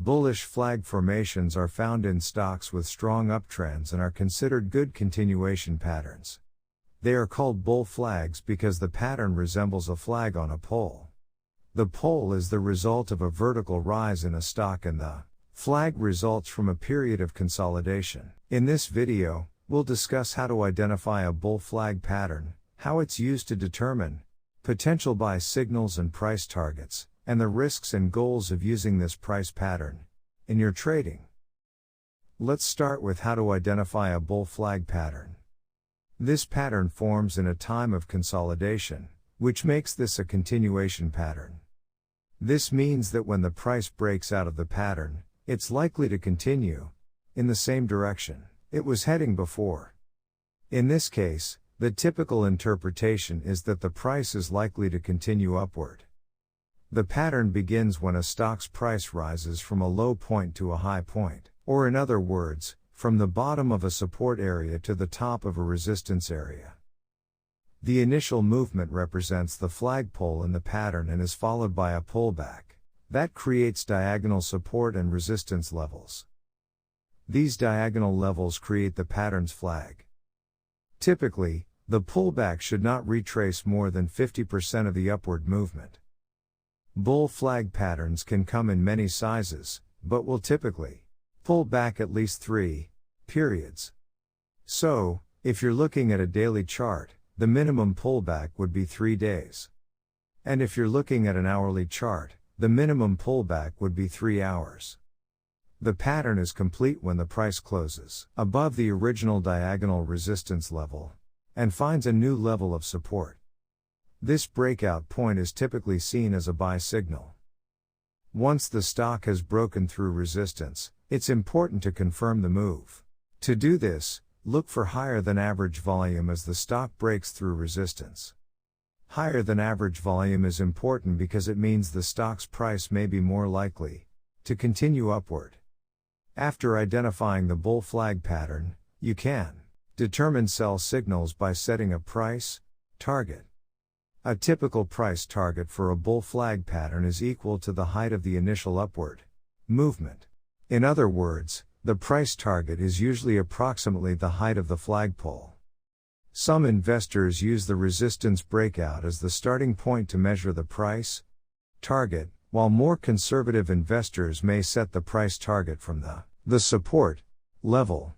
Bullish flag formations are found in stocks with strong uptrends and are considered good continuation patterns. They are called bull flags because the pattern resembles a flag on a pole. The pole is the result of a vertical rise in a stock and the flag results from a period of consolidation. In this video, we'll discuss how to identify a bull flag pattern, how it's used to determine potential buy signals and price targets, and the risks and goals of using this price pattern in your trading. Let's start with how to identify a bull flag pattern. This pattern forms in a time of consolidation, which makes this a continuation pattern. This means that when the price breaks out of the pattern, it's likely to continue in the same direction it was heading before. In this case, the typical interpretation is that the price is likely to continue upward. The pattern begins when a stock's price rises from a low point to a high point, or in other words, from the bottom of a support area to the top of a resistance area. The initial movement represents the flagpole in the pattern and is followed by a pullback that creates diagonal support and resistance levels. These diagonal levels create the pattern's flag. Typically, the pullback should not retrace more than 50% of the upward movement. Bull flag patterns can come in many sizes, but will typically pull back at least 3 periods. So, if you're looking at a daily chart, the minimum pullback would be 3 days. And if you're looking at an hourly chart, the minimum pullback would be 3 hours. The pattern is complete when the price closes above the original diagonal resistance level and finds a new level of support. This breakout point is typically seen as a buy signal. Once the stock has broken through resistance, it's important to confirm the move. To do this, look for higher than average volume as the stock breaks through resistance. Higher than average volume is important because it means the stock's price may be more likely to continue upward. After identifying the bull flag pattern, you can determine sell signals by setting a price target. A typical price target for a bull flag pattern is equal to the height of the initial upward movement. In other words, the price target is usually approximately the height of the flagpole. Some investors use the resistance breakout as the starting point to measure the price target, while more conservative investors may set the price target from the support level.